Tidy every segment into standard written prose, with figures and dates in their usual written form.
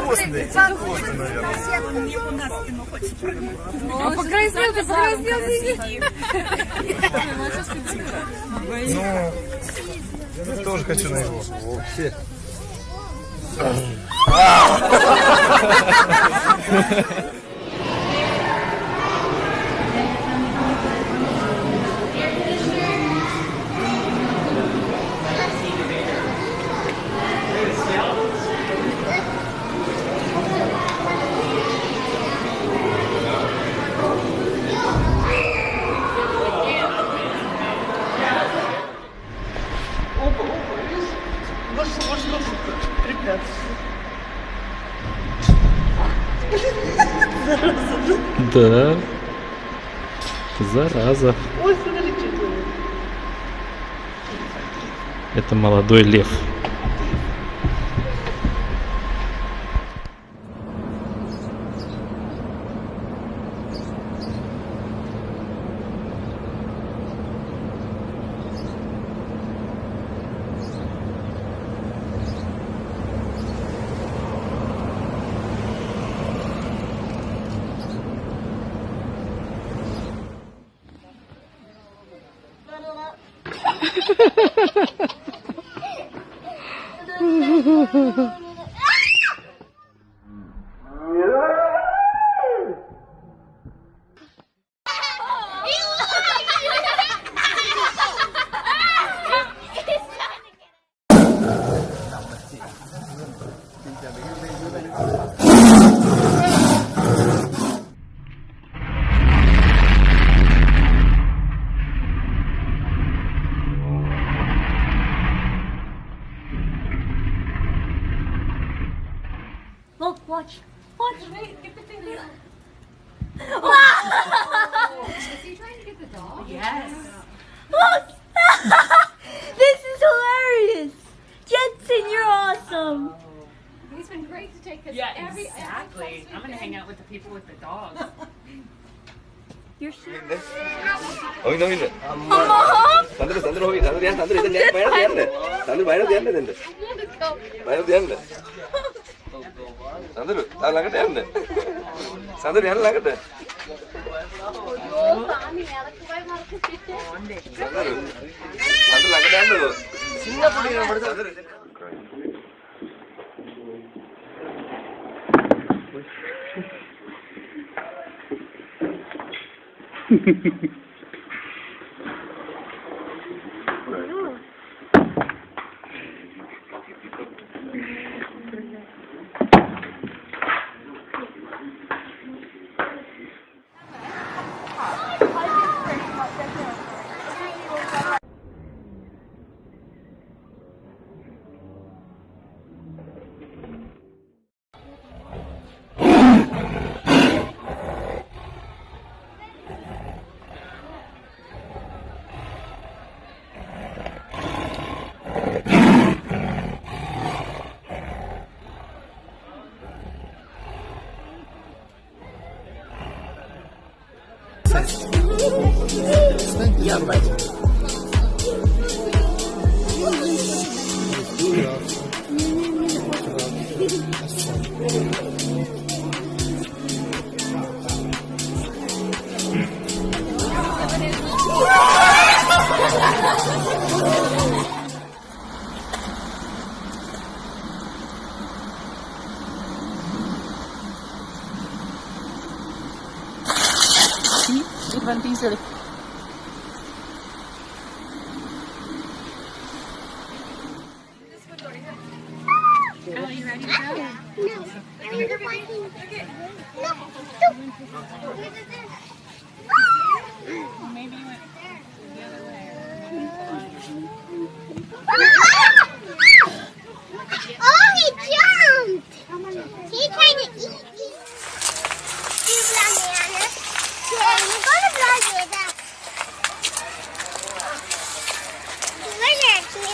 Хвостный, наверное. Он мне на спину хочет прыгнуть. А покраснел, ты покраснел, Ну, я тоже хочу на его. Вообще. Да. Зараза. Ой, смотри, что это. Это молодой лев. Look, watch. Watch. Get the thing there. Is he trying to get the dog? Yes. Look! This is hilarious! Jensen, you're awesome! He's been great to take us. Yeah, exactly. I'm gonna hang out with the people with the dogs. You're so Hoy no viene. Sandro, Sandro, hoy, Sandro, ya, Sandro, ya, vaya tiende. Sandro, vaya tiende, tiende. Vaya tiende. Sandro, ah, langate tiende. Sandro, ya langate. Sandro, Sandro langate tiende. Singapore ni nampak Sandro. It went easily. Are you ready to go? No. I need to find him. No. Maybe you went the other way. Oh, he jumped. He tried to eat me. You banana. Yeah, you're gonna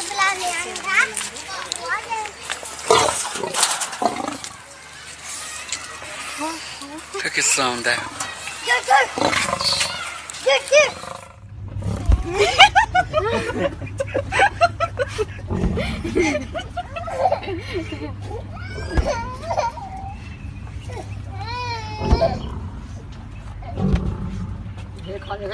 banana. You banana. Как из саунда. Yeah,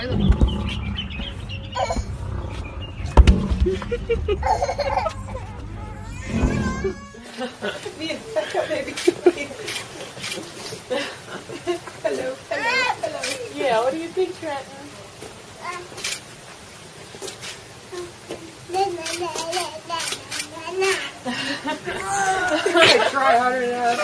what do you think, Trenton? Try harder enough.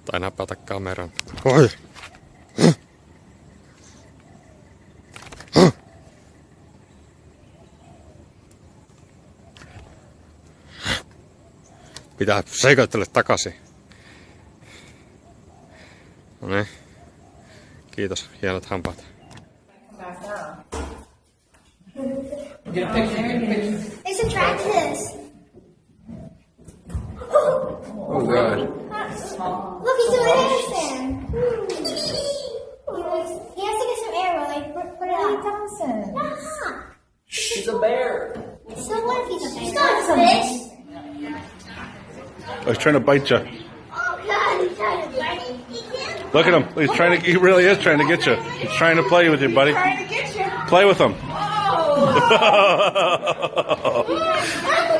Tai napata kameran. Oi! Pitää seikoittele takaisin. No niin. Kiitos, hienot hampaat. It's attractions. Oh god. Look, he's doing handstand. He has to get some air, Willie. Put it on. He doesn't. He's a bear. So what if he's a bear? He's not a fish. Oh, he's trying to bite you. Oh, God, he's trying to bite me. Look at him. He's trying to. He really is trying to get you. He's trying to play with you, buddy. Trying to get you. Play with him.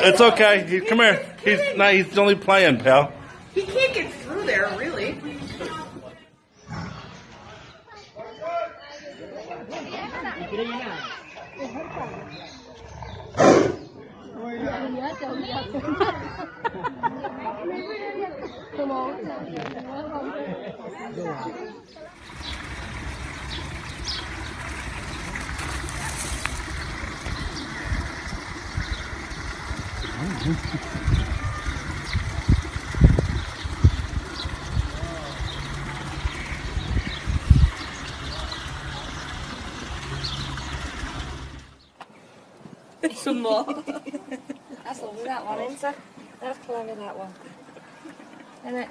It's okay. Come here. He's only playing, pal. He can't get through there, really. Some more. That's lovely, that one, isn't it? That's clever, that one. Isn't it?